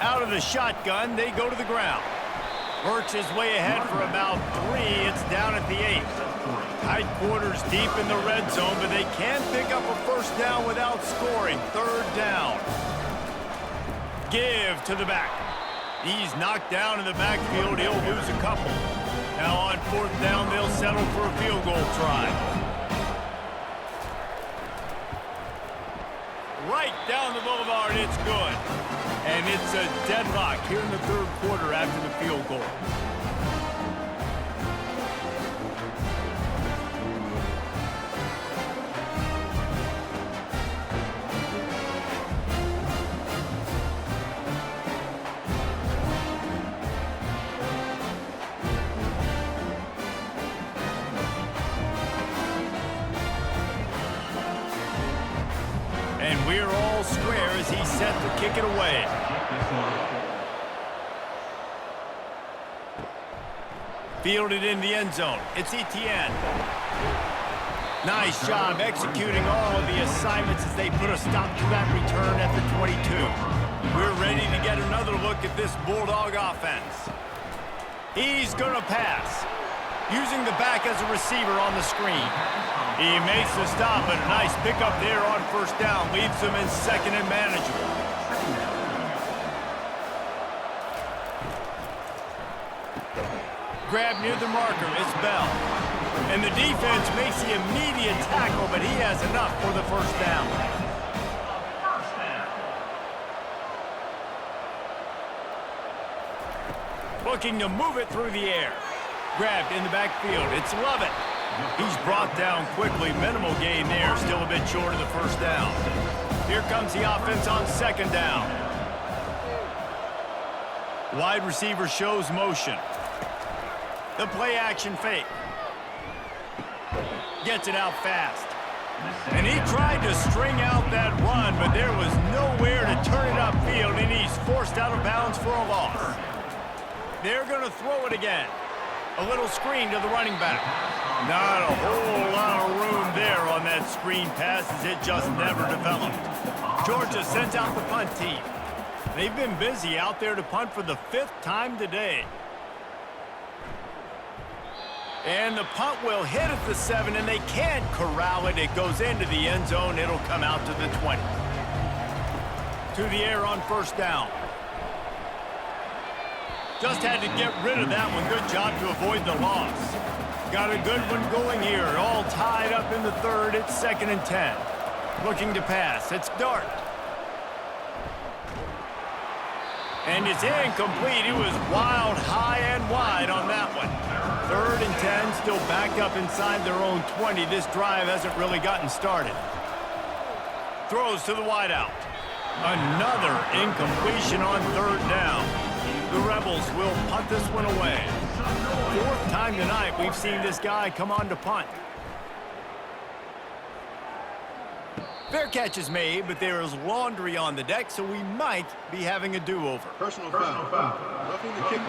Out of the shotgun, they go to the ground. Works his way ahead for about 3. It's down at the 8. Tight quarters deep in the red zone, but they can pick up a first down without scoring. Third down. Give to the back. He's knocked down in the backfield. He'll lose a couple. Now on fourth down, they'll settle for a field goal try. Right down the boulevard, it's good. And it's a deadlock here in the third quarter after the field goal. And we're all square as he's set to kick it away. Fielded in the end zone. It's Etienne. Nice job executing all of the assignments as they put a stop to that return at the 22. We're ready to get another look at this Bulldog offense. He's going to pass. Using the back as a receiver on the screen. He makes the stop, and a nice pickup there on first down. Leaves them in second and manageable. Grab near the marker. It's Bell. And the defense makes the immediate tackle, but he has enough for the first down. Looking to move it through the air. Grabbed in the backfield. It's Lovett. He's brought down quickly. Minimal gain there. Still a bit short of the first down. Here comes the offense on second down. Wide receiver shows motion. The play action fake. Gets it out fast. And he tried to string out that run, but there was nowhere to turn it upfield, and he's forced out of bounds for a loss. They're going to throw it again. A little screen to the running back. Not a whole lot of room there on that screen pass as it just never developed. Georgia sends out the punt team. They've been busy out there to punt for the 5th time today. And the punt will hit at the 7, and they can't corral it. It goes into the end zone. It'll come out to the 20. To the air on first down. Just had to get rid of that one. Good job to avoid the loss. Got a good one going here. All tied up in the third. It's 2nd and 10. Looking to pass. It's Dart. And it's incomplete. It was wild, high and wide on that one. 3rd and 10, still backed up inside their own 20. This drive hasn't really gotten started. Throws to the wideout. Another incompletion on 3rd down. The Rebels will punt this one away. 4th time tonight we've seen this guy come on to punt. Fair catch is made, but there is laundry on the deck, so we might be having a do-over. Personal foul. Roughing the kicker.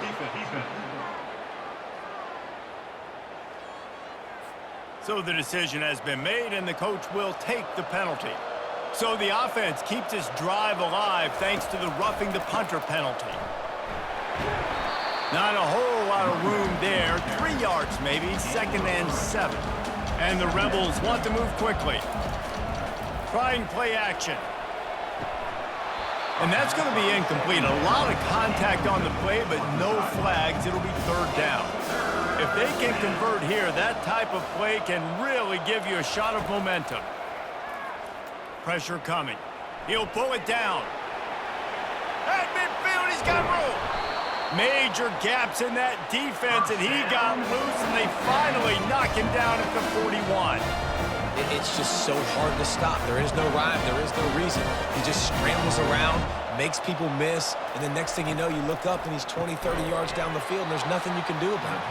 Defense. So the decision has been made, and the coach will take the penalty. So the offense keeps its drive alive thanks to the roughing the punter penalty. Not a whole lot of room there. 3 yards maybe, 2nd and 7. And the Rebels want to move quickly. Trying play action. And that's going to be incomplete. A lot of contact on the play, but no flags. It'll be third down. If they can convert here, that type of play can really give you a shot of momentum. Pressure coming. He'll pull it down. At midfield, he's got room. Major gaps in that defense, and he got loose, and they finally knock him down at the 41. It's just so hard to stop. There is no rhyme. There is no reason. He just scrambles around, makes people miss, and the next thing you know, you look up, and he's 20, 30 yards down the field, and there's nothing you can do about it.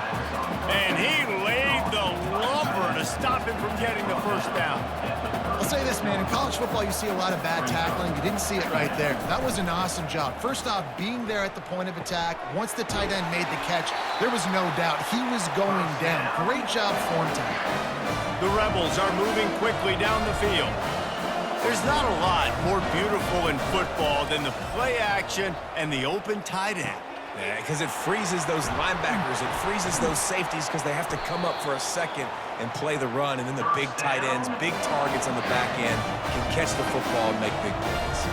And he laid the lumber to stop him from getting the first down. I'll say this, man. In college football, you see a lot of bad tackling. You didn't see it right there. That was an awesome job. First off, being there at the point of attack. Once the tight end made the catch, there was no doubt he was going down. Great job form time. The Rebels are moving quickly down the field. There's not a lot more beautiful in football than the play action and the open tight end. Yeah, because it freezes those linebackers. It freezes those safeties because they have to come up for a second and play the run. And then the big tight ends, big targets on the back end can catch the football and make big plays.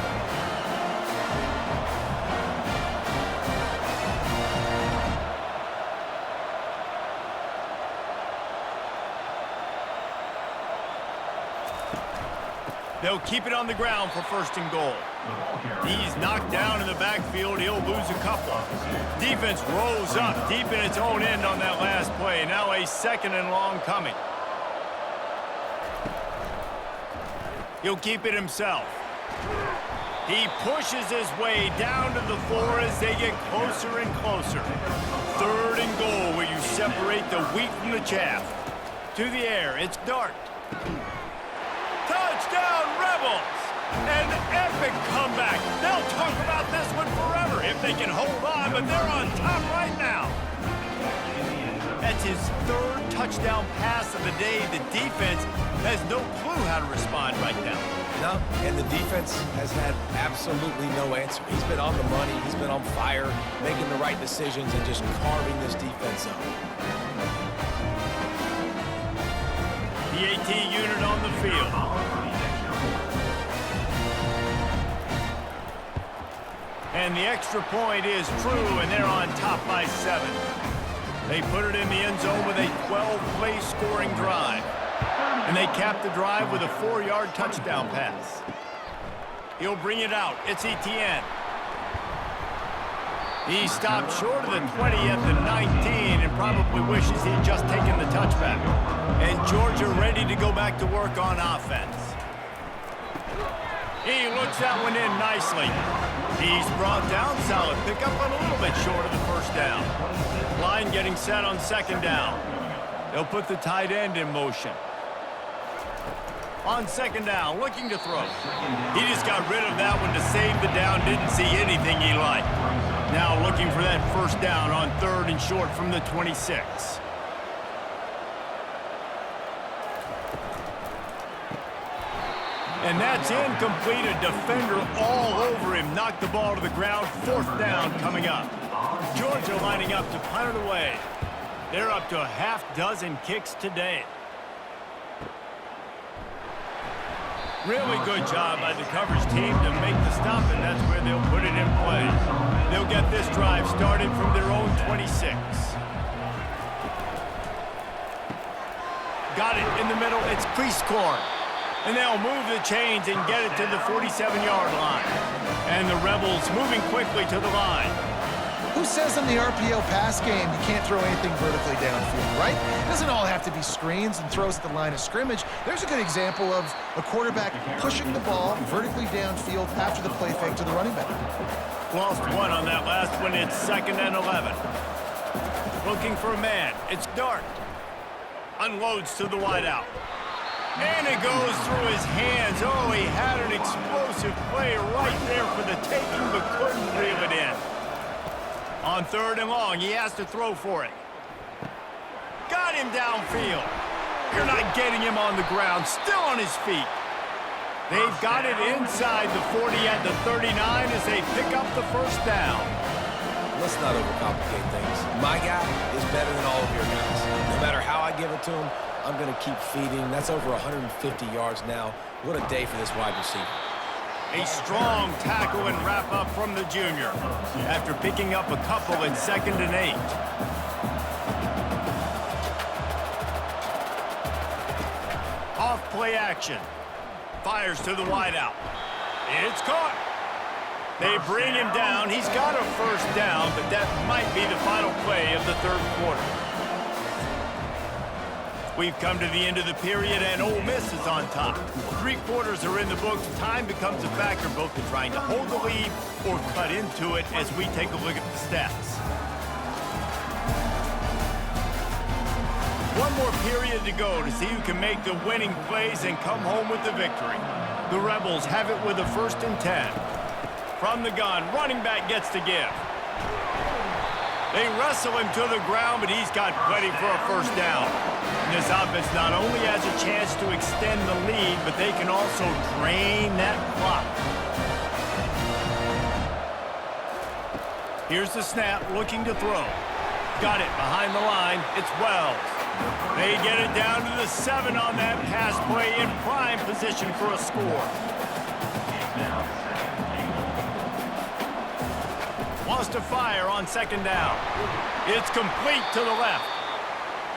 They'll keep it on the ground for first and goal. He's knocked down in the backfield. He'll lose a couple. Defense rolls up deep in its own end on that last play. Now a second and long coming. He'll keep it himself. He pushes his way down to the floor as they get closer and closer. Third and goal where you separate the wheat from the chaff. To the air, it's Dart. Touchdown, Rebels! An epic comeback. They'll talk about this one forever if they can hold on, but they're on top right now. That's his third touchdown pass of the day. The defense has no clue how to respond right now. No, and the defense has had absolutely no answer. He's been on the money. He's been on fire, making the right decisions and just carving this defense up. The AT unit on the field. And the extra point is true, and they're on top by 7. They put it in the end zone with a 12-play scoring drive. And they cap the drive with a 4-yard touchdown pass. He'll bring it out. It's Etienne. He stopped short of the 20 at the 19 and probably wishes he'd just taken the touchback. And Georgia ready to go back to work on offense. He looks that one in nicely. He's brought down, solid pickup, but a little bit short of the first down. Line getting set on second down. They'll put the tight end in motion. On second down, looking to throw. He just got rid of that one to save the down, didn't see anything he liked. Now looking for that first down on third and short from the 26. And that's incomplete. A defender all over him. Knocked the ball to the ground. Fourth down coming up. Georgia lining up to punt it away. They're up to a half-dozen kicks today. Really good job by the coverage team to make the stop, and that's where they'll put it in play. They'll get this drive started from their own 26. Got it in the middle. It's crease corn. And they'll move the chains and get it to the 47-yard line. And the Rebels moving quickly to the line. Who says in the RPO pass game you can't throw anything vertically downfield, right? It doesn't all have to be screens and throws at the line of scrimmage. There's a good example of a quarterback pushing the ball vertically downfield after the play fake to the running back. Lost one on that last one. It's second and 11. Looking for a man. It's Dart. Unloads to the wideout. And it goes through his hands. Oh, he had an explosive play right there for the taking, but couldn't reel it in. On third and long, he has to throw for it. Got him downfield. You're not getting him on the ground. Still on his feet. They've got it inside the 40 at the 39 as they pick up the first down. Let's not overcomplicate things. My guy is better than all of your guys. No matter how I give it to him, I'm going to keep feeding. That's over 150 yards now. What a day for this wide receiver. A strong tackle and wrap up from the junior after picking up a couple in 2nd and 8. Off play action. Fires to the wideout. It's caught. They bring him down. He's got a first down, but that might be the final play of the 3rd quarter. We've come to the end of the period, and Ole Miss is on top. 3 quarters are in the books. Time becomes a factor both in trying to hold the lead or cut into it as we take a look at the stats. One more period to go to see who can make the winning plays and come home with the victory. The Rebels have it with a 1st and 10. From the gun, running back gets to give. They wrestle him to the ground, but he's got plenty for a first down. And this offense not only has a chance to extend the lead, but they can also drain that clock. Here's the snap, looking to throw. Got it behind the line. It's Wells. They get it down to the 7 on that pass play in prime position for a score. Wants to fire on 2nd down. It's complete to the left.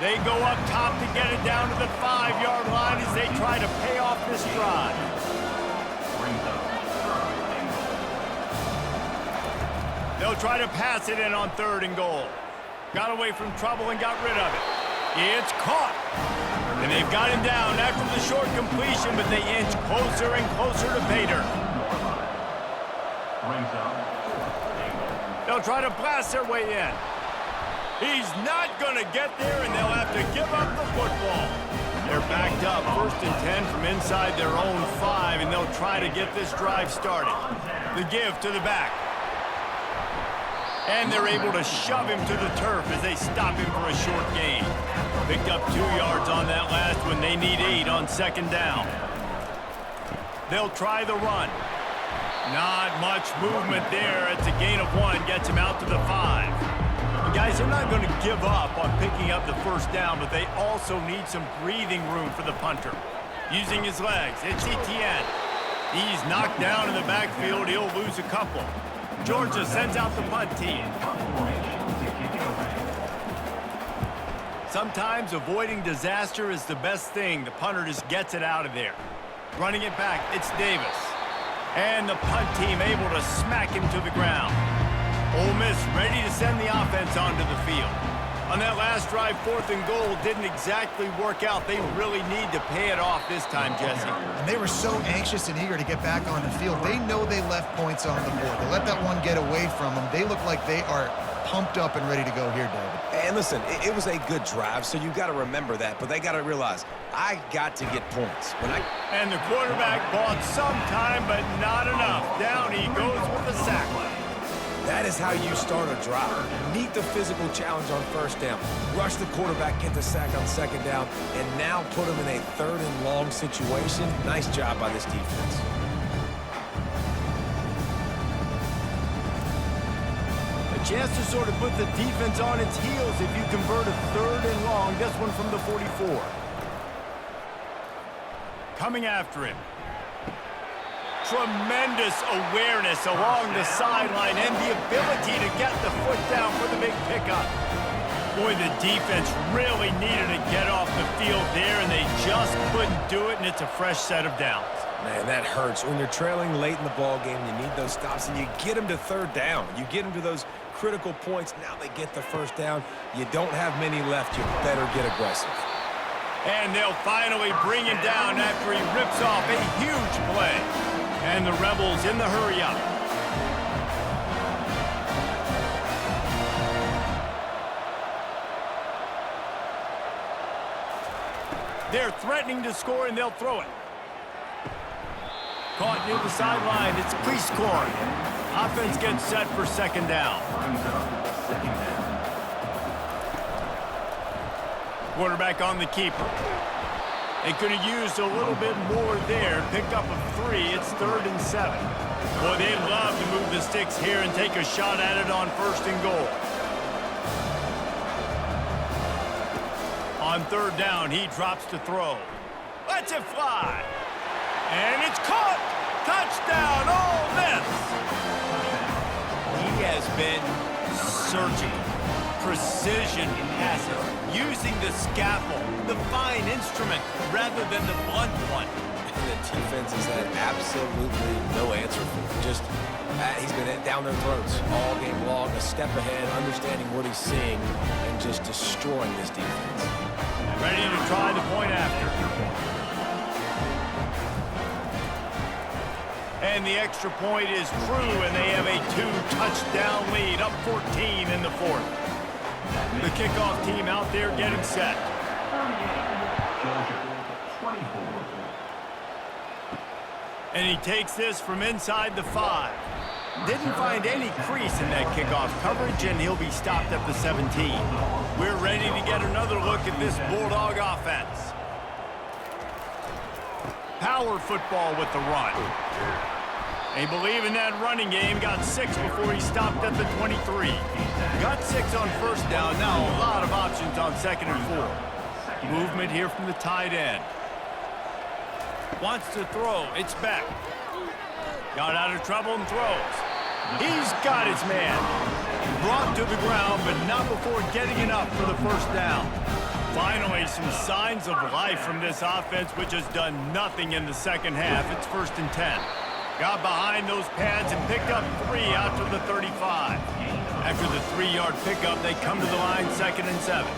They go up top to get it down to the 5-yard line as they try to pay off this drive. They'll try to pass it in on 3rd and goal. Got away from trouble and got rid of it. It's caught. And they've got him down after the short completion, but they inch closer and closer to pay dirt. They'll try to blast their way in. He's not going to get there, and they'll have to give up the football. They're backed up 1st and 10 from inside their own 5, and they'll try to get this drive started. The give to the back. And they're able to shove him to the turf as they stop him for a short gain. Picked up 2 yards on that last one. They need 8 on 2nd down. They'll try the run. Not much movement there. It's a gain of 1. Gets him out to the 5. And guys, they're not going to give up on picking up the first down, but they also need some breathing room for the punter. Using his legs, it's Etienne. He's knocked down in the backfield. He'll lose a couple. Georgia sends out the punt team. Sometimes avoiding disaster is the best thing. The punter just gets it out of there. Running it back, it's Davis. And the punt team able to smack him to the ground. Ole Miss ready to send the offense onto the field. On that last drive, 4th and goal didn't exactly work out. They really need to pay it off this time, Jesse. And they were so anxious and eager to get back on the field. They know they left points on the board. They let that one get away from them. They look like they are pumped up and ready to go here, David. And listen, it was a good drive, so you got to remember that. But they got to realize, I got to get points. And the quarterback bought some time, but not enough. Down he goes with the sack. That is how you start a drive. Meet the physical challenge on 1st down. Rush the quarterback, get the sack on 2nd down, and now put him in a 3rd and long situation. Nice job by this defense. A chance to sort of put the defense on its heels if you convert a 3rd and long. This one from the 44. Coming after him. Tremendous awareness along the sideline and the ability to get the foot down for the big pickup. Boy, the defense really needed to get off the field there, and they just couldn't do it, and it's a fresh set of downs. Man, that hurts. When you're trailing late in the ball game, you need those stops, and you get them to 3rd down. You get them to those critical points. Now they get the 1st down. You don't have many left. You better get aggressive. And they'll finally bring him down after he rips off a huge play. And the Rebels in the hurry-up. They're threatening to score, and they'll throw it. Caught near the sideline. It's Prescorn. Offense gets set for 2nd down. Quarterback on the keeper. They could have used a little bit more there. Picked up a 3. It's 3rd and 7. Boy, they'd love to move the sticks here and take a shot at it on 1st and goal. On third down, he drops to throw. Lets it fly. And it's caught. Touchdown, Ole Miss. He has been surgical. Precision passes, using the scalpel, the fine instrument, rather than the blunt one. The defense has had absolutely no answer for him. Just, he's been down their throats all game long, a step ahead, understanding what he's seeing, and just destroying this defense. Ready to try the point after. And the extra point is true, and they have a 2-touchdown lead, up 14 in the fourth. The kickoff team out there getting set. And he takes this from inside the 5. Didn't find any crease in that kickoff coverage, and he'll be stopped at the 17. We're ready to get another look at this Bulldog offense. Power football with the run. They believe in that running game. Got 6 before he stopped at the 23. Got 6 on first down. Now a lot of options on 2nd and 4. Movement here from the tight end. Wants to throw. It's back. Got out of trouble and throws. He's got his man. Brought to the ground, but not before getting it up for the first down. Finally, some signs of life from this offense, which has done nothing in the second half. It's 1st and 10. Got behind those pads and picked up 3 out to the 35. After the 3-yard pickup, they come to the line 2nd and 7.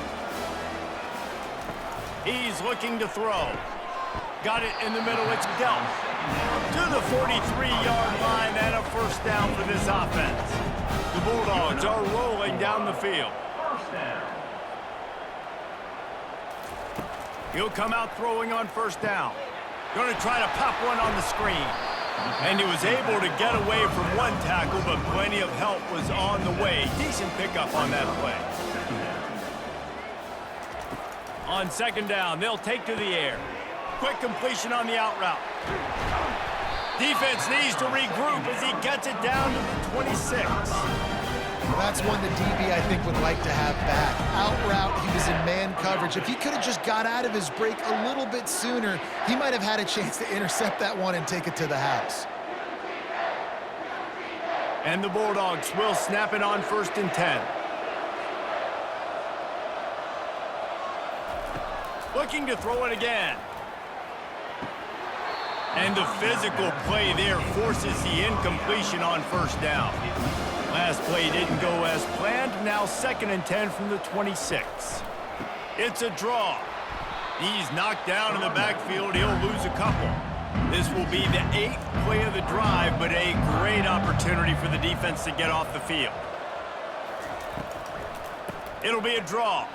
He's looking to throw. Got it in the middle. It's dealt to the 43-yard line and a first down for this offense. The Bulldogs are rolling down the field. He'll come out throwing on first down. Going to try to pop one on the screen. And he was able to get away from one tackle, but plenty of help was on the way. Decent pickup on that play. On 2nd down, they'll take to the air. Quick completion on the out route. Defense needs to regroup as he gets it down to the 26. Well, that's one the DB, I think, would like to have back. Out route, he was in man coverage. If he could have just got out of his break a little bit sooner, he might have had a chance to intercept that one and take it to the house. And the Bulldogs will snap it on 1st and 10. Looking to throw it again. And the physical play there forces the incompletion on first down. Last play didn't go as planned. Now 2nd and 10 from the 26. It's a draw. He's knocked down in the backfield. He'll lose a couple. This will be the 8th play of the drive, but a great opportunity for the defense to get off the field. It'll be a draw.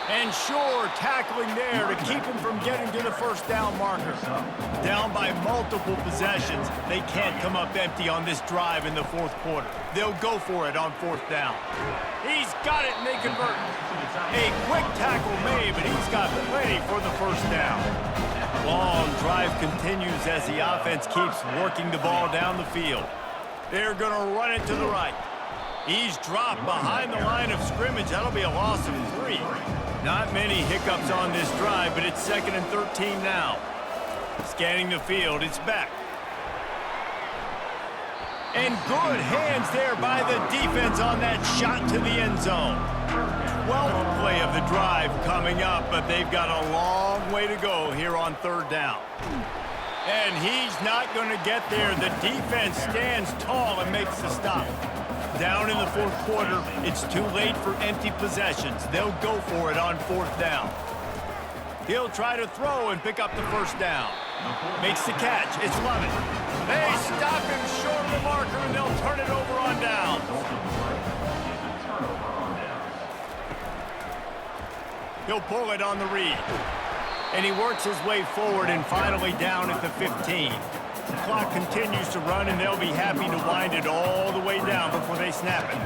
And Shore tackling there to keep him from getting to the first down marker. Down by multiple possessions. They can't come up empty on this drive in the 4th quarter. They'll go for it on 4th down. He's got it and they convert. A quick tackle made, but he's got plenty for the first down. Long drive continues as the offense keeps working the ball down the field. They're going to run it to the right. He's dropped behind the line of scrimmage. That'll be a loss of 3. Not many hiccups on this drive, but it's 2nd and 13 now. Scanning the field, it's back. And good hands there by the defense on that shot to the end zone. 12th play of the drive coming up, but they've got a long way to go here on 3rd down. And he's not going to get there. The defense stands tall and makes the stop. Down in the 4th quarter, it's too late for empty possessions. They'll go for it on 4th down. He'll try to throw and pick up the first down. Makes the catch. It's Lovett. They stop him short of the marker, and they'll turn it over on down. He'll pull it on the read. And he works his way forward and finally down at the 15. The clock continues to run, and they'll be happy to wind it all the way down before they snap it.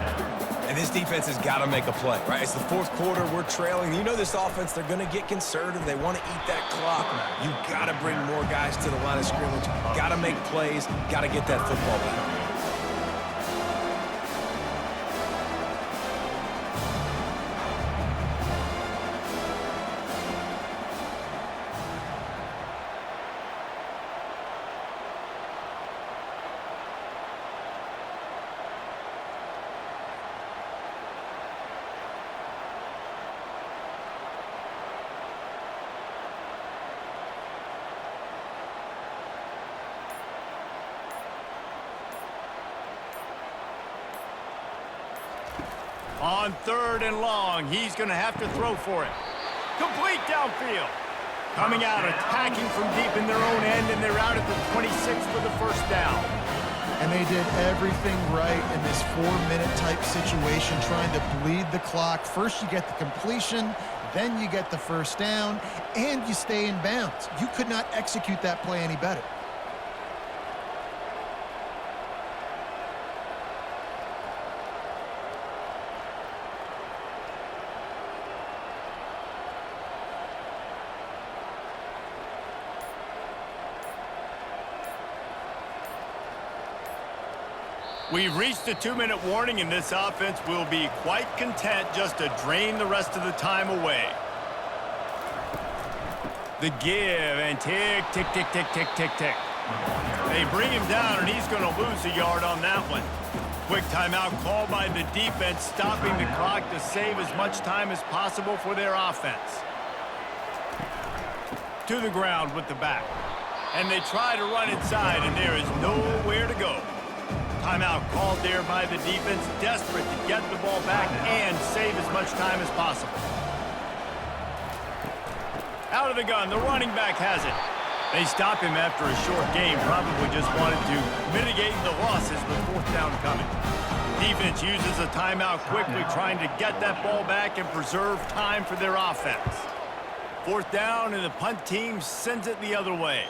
And this defense has got to make a play, right? It's the 4th quarter. We're trailing. You know this offense, they're going to get conservative. They want to eat that clock. You got to bring more guys to the line of scrimmage. Got to make plays. Got to get that football back. On 3rd and long, he's going to have to throw for it. Complete downfield. Coming out, attacking from deep in their own end, and they're out at the 26 for the first down. And they did everything right in this 4-minute type situation, trying to bleed the clock. First you get the completion, then you get the first down, and you stay in bounds. You could not execute that play any better. We've reached a 2-minute warning, and this offense will be quite content just to drain the rest of the time away. The give, and tick, tick, tick, tick, tick, tick, tick. They bring him down, and he's going to lose a yard on that one. Quick timeout called by the defense, stopping the clock to save as much time as possible for their offense. To the ground with the back. And they try to run inside, and there is nowhere to go. Timeout called there by the defense, desperate to get the ball back and save as much time as possible. Out of the gun, the running back has it. They stop him after a short game, probably just wanted to mitigate the losses with 4th down coming. Defense uses a timeout quickly, trying to get that ball back and preserve time for their offense. 4th down, and the punt team sends it the other way.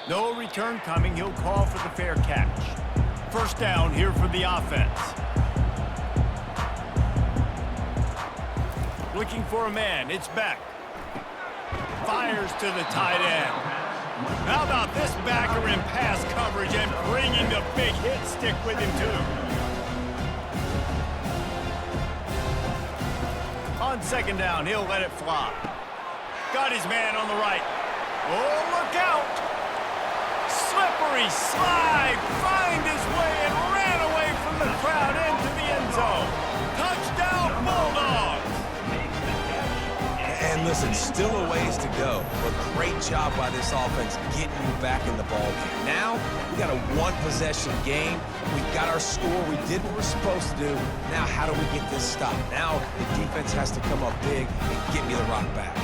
No return coming, he'll call for the fair catch. First down here for the offense. Looking for a man, it's Beck. Fires to the tight end. How about this backer in pass coverage and bringing the big hit stick with him too. On 2nd down, he'll let it fly. Got his man on the right. Oh, look out! Slippery slide, find his way and ran away from the crowd into the end zone. Touchdown, Bulldogs! And listen, still a ways to go, but great job by this offense getting you back in the ballgame. Now, we got a 1-possession game. We've got our score. We did what we're supposed to do. Now, how do we get this stopped? Now, the defense has to come up big and get me the rock back.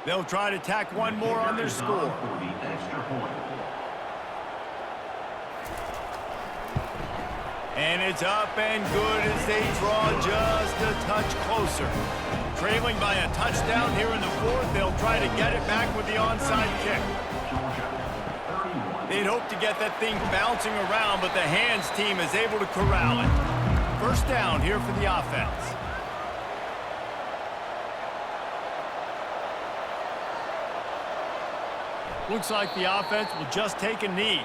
They'll try to tack one more on their score. And it's up and good as they draw just a touch closer. Trailing by a touchdown here in the 4th, they'll try to get it back with the onside kick. They'd hope to get that thing bouncing around, but the hands team is able to corral it. First down here for the offense. Looks like the offense will just take a knee.